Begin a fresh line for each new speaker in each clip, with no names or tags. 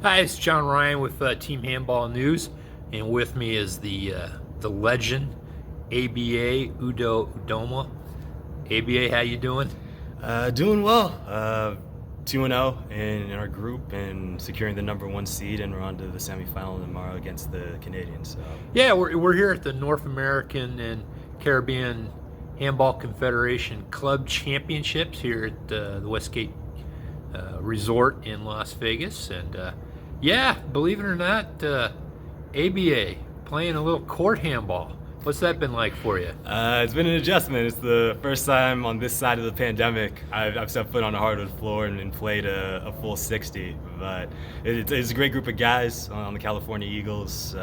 Hi, it's John Ryan with Team Handball News, and with me is the legend, Ebiye Udo-Udoma. Ebiye, how you doing?
Doing well. 2-0 in our group and securing the #1 seed, and we're on to the semifinal tomorrow against the Canadians. So.
Yeah, we're here at the North American and Caribbean Handball Confederation Club Championships here at the Westgate Resort in Las Vegas, and yeah, believe it or not, ABA playing a little court handball. What's that been like for you?
It's been an adjustment. It's the first time on this side of the pandemic I've set foot on a hardwood floor and played a full 60. But it's a great group of guys on the California Eagles.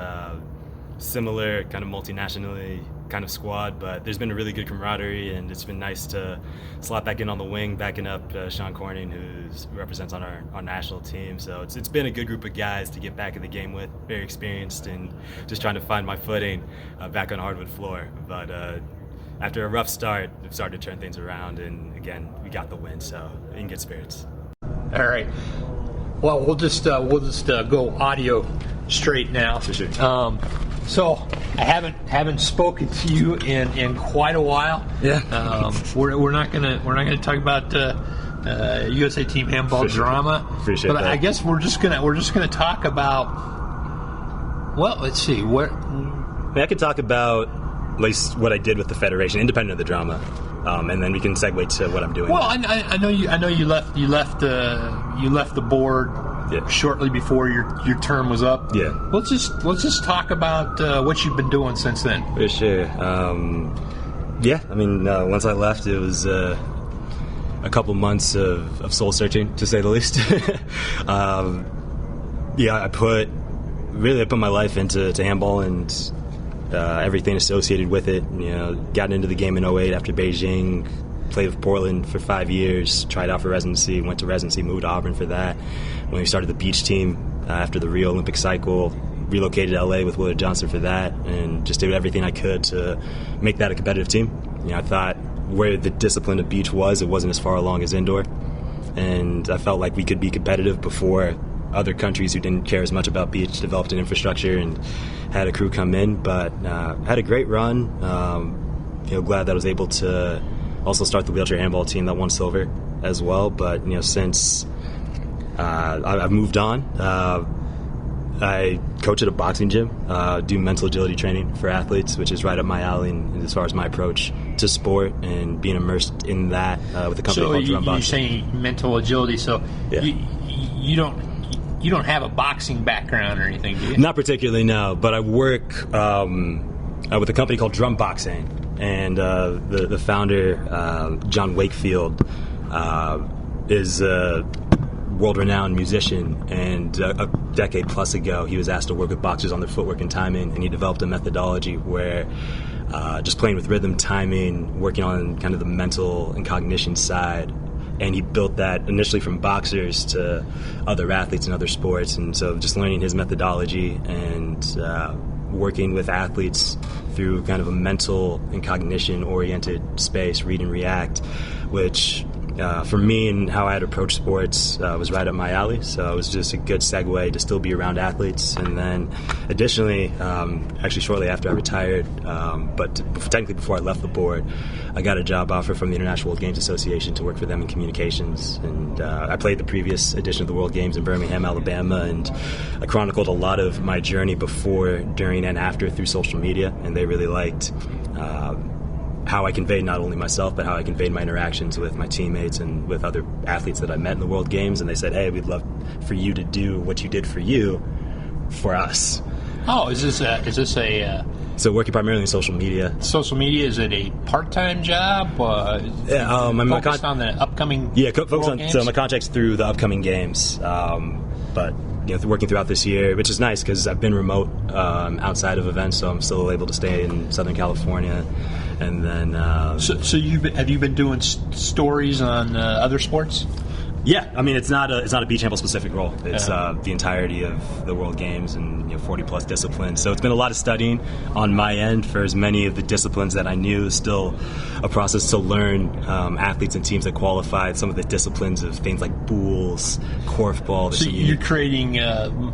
Similar kind of multinationally kind of squad, but there's been a really good camaraderie, and it's been nice to slot back in on the wing, backing up Sean Corning, who represents on our national team. So it's been a good group of guys to get back in the game with, very experienced, and just trying to find my footing back on a hardwood floor. But after a rough start, we've started to turn things around, and again, we got the win, so in good spirits.
All right. Well, we'll just go audio straight now.
For sure.
So I haven't spoken to you in quite a while.
Yeah.
We're not gonna talk about USA Team Handball drama.
Appreciate
but
that.
I guess we're just gonna talk about. Well, let's see.
I could talk about at least what I did with the federation, independent of the drama, and then we can segue to what I'm doing.
Well, I know you left the board.
Yeah.
Shortly before your term was up.
Yeah.
Let's just talk about what you've been doing since then.
For sure. Yeah. I mean, once I left, it was a couple months of soul searching, to say the least. Yeah, I put my life into handball and everything associated with it. You know, got into the game in 2008 after Beijing. Played with Portland for 5 years, tried out for residency, went to residency, moved to Auburn for that. When we started the beach team after the Rio Olympic cycle, relocated to LA with Willard Johnson for that, and just did everything I could to make that a competitive team. You know, I thought where the discipline of beach was, it wasn't as far along as indoor, and I felt like we could be competitive before other countries who didn't care as much about beach developed an infrastructure and had a crew come in. But had a great run. Glad that I was able to also start the wheelchair handball team that won silver as well. But since I've moved on, I coach at a boxing gym, do mental agility training for athletes, which is right up my alley and as far as my approach to sport and being immersed in that with a company called Drum Boxing.
You're saying mental agility, so
yeah.
You don't have a boxing background or anything, do you?
Not particularly, no. But I work with a company called Drum Boxing, and the founder, John Wakefield, is a world-renowned musician, and a decade plus ago he was asked to work with boxers on their footwork and timing, and he developed a methodology where just playing with rhythm, timing, working on kind of the mental and cognition side, and he built that initially from boxers to other athletes in other sports. And so just learning his methodology and working with athletes through kind of a mental and cognition-oriented space, read and react, which for me and how I had approached sports was right up my alley. So it was just a good segue to still be around athletes. And then additionally, actually shortly after I retired, but technically before I left the board, I got a job offer from the International World Games Association to work for them in communications. And I played the previous edition of the World Games in Birmingham, Alabama, and I chronicled a lot of my journey before, during, and after through social media. And they really liked how I conveyed not only myself, but how I conveyed my interactions with my teammates and with other athletes that I met in the World Games. And they said, hey, we'd love for you to do what you did for you for us.
Oh, is this a
so working primarily in social media.
Social media, is it a part-time job? Focused on the upcoming
focused on games? So my contract's through the upcoming games. But working throughout this year, which is nice because I've been remote outside of events, so I'm still able to stay in Southern California. And then,
have you been doing stories on other sports?
Yeah, I mean it's not a beach handball specific role. It's the entirety of the World Games and 40 plus disciplines. So it's been a lot of studying on my end for as many of the disciplines that I knew. It's still a process to learn athletes and teams that qualified. Some of the disciplines of things like bowls, korfball.
So you're creating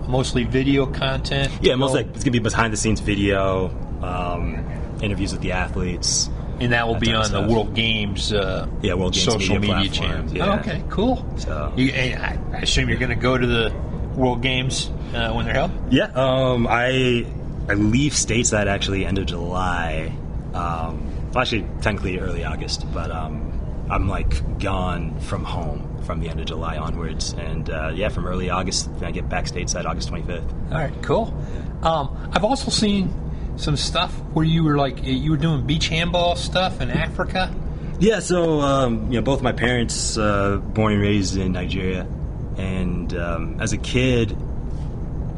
mostly video content?
Yeah, mostly it's gonna be behind the scenes video, interviews with the athletes.
And that will be on the World Games,
World Games
social media channel.
Yeah.
Oh, okay, cool. So I assume you're going to go to the World Games when they're held?
Yeah, I leave stateside actually end of July. Actually, technically early August, but I'm like gone from home from the end of July onwards, and from early August, I get back stateside August 25th.
All right, cool. I've also seen some stuff where you were doing beach handball stuff in Africa.
Yeah, so both my parents born and raised in Nigeria, and as a kid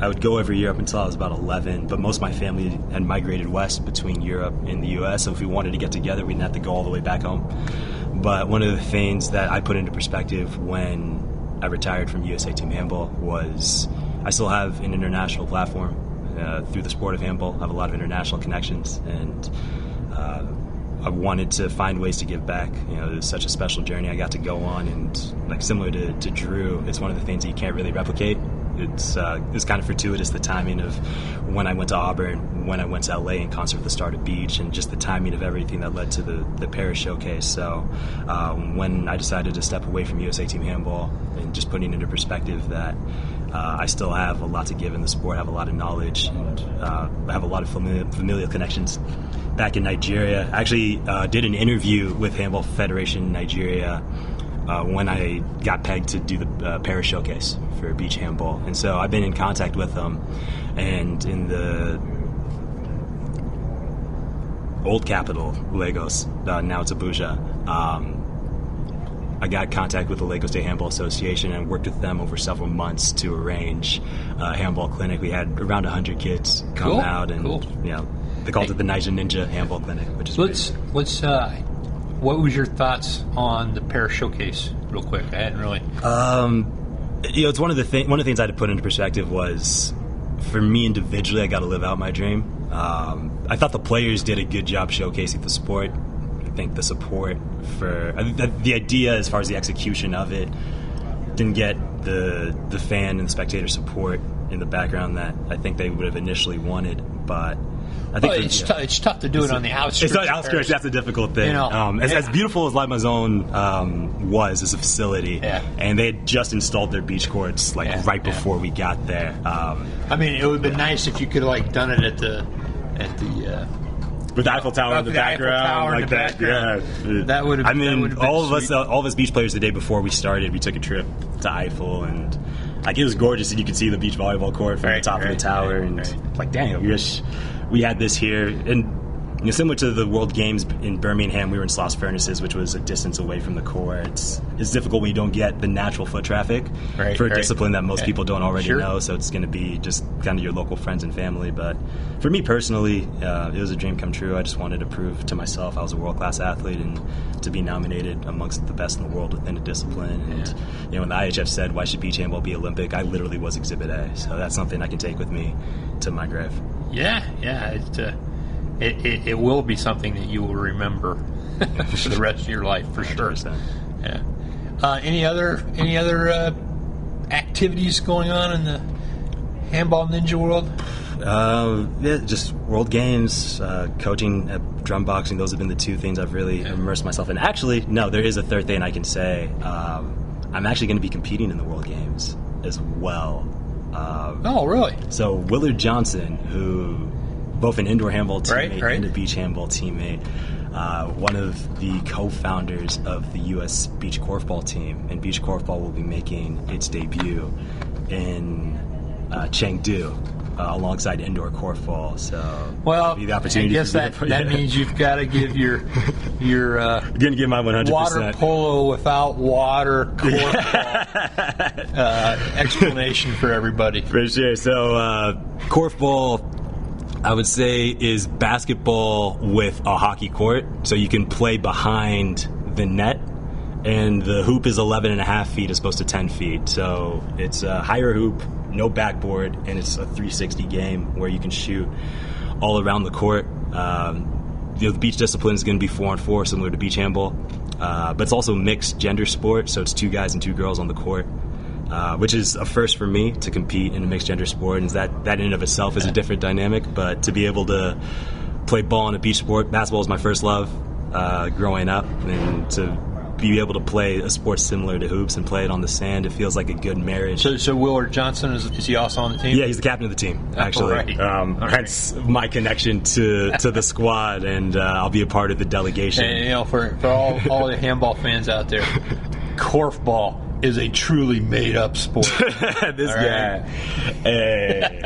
I would go every year up until I was about 11, but most of my family had migrated west between Europe and the US, so if we wanted to get together we didn't have to go all the way back home. But one of the things that I put into perspective when I retired from USA Team Handball was I still have an international platform. Through the sport of handball, I have a lot of international connections, and I wanted to find ways to give back. It was such a special journey I got to go on, and like similar to Drew, it's one of the things that you can't really replicate. It's kind of fortuitous, the timing of when I went to Auburn, when I went to LA in concert with the start of Beach, and just the timing of everything that led to the Paris showcase. So when I decided to step away from USA Team Handball, and just putting into perspective that I still have a lot to give in the sport, have a lot of knowledge, and I have a lot of familial connections back in Nigeria. I actually did an interview with Handball Federation Nigeria when I got pegged to do the Paris showcase for beach handball, and so I've been in contact with them. And in the old capital, Lagos, now it's Abuja, I got contact with the Lagos State Handball Association and worked with them over several months to arrange a handball clinic. We had around 100 kids come out, and they called it the Niger Ninja Handball Clinic, which is
what was your thoughts on the Paris showcase, real quick? I hadn't really.
It's one of the things I had to put into perspective was, for me individually, I got to live out my dream. I thought the players did a good job showcasing the sport. I think the support for the idea, as far as the execution of it, didn't get the fan and the spectator support in the background that I think they would have initially wanted. But I think
it's tough to do it on the outskirts.
It's on the outskirts. That's a difficult thing. As beautiful as La Maison was as a facility, and they had just installed their beach courts right before we got there.
I mean, it would have been nice if you could have done it at the
with the Eiffel Tower in the background, that. Yeah,
that would have.
I mean, all of us beach players the day before we started, we took a trip to Eiffel, and it was gorgeous, and you could see the beach volleyball court from the top of the tower, and dang, we wish we had this here. And similar to the World Games in Birmingham, we were in Sloss Furnaces, which was a distance away from the core. It's difficult when you don't get the natural foot traffic for a discipline that most people don't already know, so it's going to be just kind of your local friends and family. But for me personally, it was a dream come true. I just wanted to prove to myself I was a world-class athlete, and to be nominated amongst the best in the world within a discipline. And when the IHF said, why should beach handball be Olympic, I literally was Exhibit A. So that's something I can take with me to my grave.
It will be something that you will remember for the rest of your life, for sure.
100%.
Yeah. Any other activities going on in the handball ninja world?
Just World Games, coaching, drum boxing. Those have been the two things I've really immersed myself in. Actually, no, there is a third thing I can say. I'm actually going to be competing in the World Games as well.
Oh, really?
So Willard Johnson, who both an indoor handball teammate
right.
and a beach handball teammate, one of the co-founders of the U.S. Beach Korfball team, and Beach Korfball will be making its debut in Chengdu alongside indoor korfball. So the opportunity.
I guess that means you've got to give your
going to give my 100%
water polo without water korfball explanation for everybody.
For sure. So korfball, I would say, is basketball with a hockey court, so you can play behind the net, and the hoop is 11.5 feet as opposed to 10 feet. So it's a higher hoop, no backboard, and it's a 360 game where you can shoot all around the court. The beach discipline is going to be 4-on-4, similar to beach handball, but it's also a mixed gender sport, so it's 2 guys and 2 girls on the court, which is a first for me to compete in a mixed gender sport, and that in and of itself is a different dynamic. But to be able to play ball in a beach sport, basketball was my first love growing up, and to be able to play a sport similar to hoops and play it on the sand, it feels like a good marriage.
So Willard Johnson, is he also on the team?
Yeah, he's the captain of the team, actually.
Right.
Hence my connection to the squad, and I'll be a part of the delegation.
And, for all the handball fans out there, korfball is a truly made-up sport.
This guy. Hey,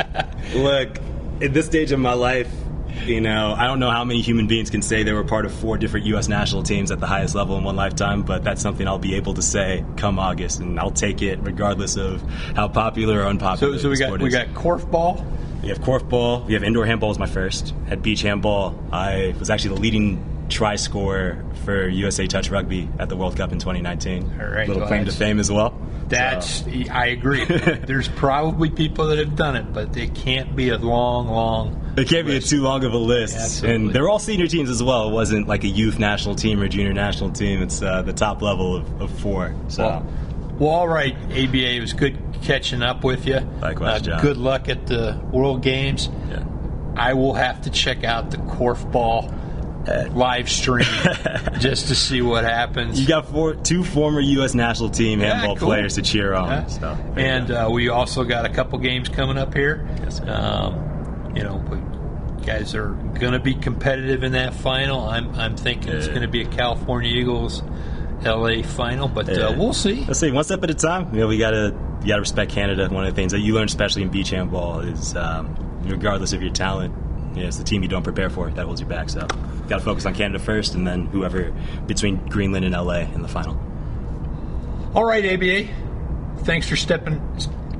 look, at this stage of my life, I don't know how many human beings can say they were part of 4 different U.S. national teams at the highest level in one lifetime, but that's something I'll be able to say come August, and I'll take it regardless of how popular or unpopular
so
the sport is.
we got korfball.
We have korfball. We have indoor handball was my first. At beach handball, I was actually the leading try scorer for USA Touch Rugby at the World Cup in 2019.
All right,
little claim to fame as well.
I agree. There's probably people that have done it, but it can't be a long
It can't
list.
be too long of a list.
Absolutely.
And they were all senior teams as well. It wasn't like a youth national team or junior national team. It's the top level of 4. So,
well, all right, ABA, it was good catching up with you.
Likewise, John.
Good luck at the World Games.
Yeah.
I will have to check out the korfball live stream just to see what happens.
You got 2 former U.S. national team handball players to cheer on.
Yeah.
So,
and we also got a couple games coming up here.
Yes,
Guys are going to be competitive in that final. I'm thinking it's going to be a California Eagles LA final, but we'll see.
Let's see, one step at a time. We gotta respect Canada. One of the things that you learn, especially in beach handball, is regardless of your talent, it's the team you don't prepare for that holds you back. So, got to focus on Canada first, and then whoever between Greenland and LA in the final.
All right, ABA. Thanks for stepping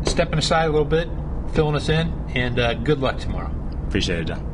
aside a little bit, filling us in, and good luck tomorrow.
Appreciate it, John.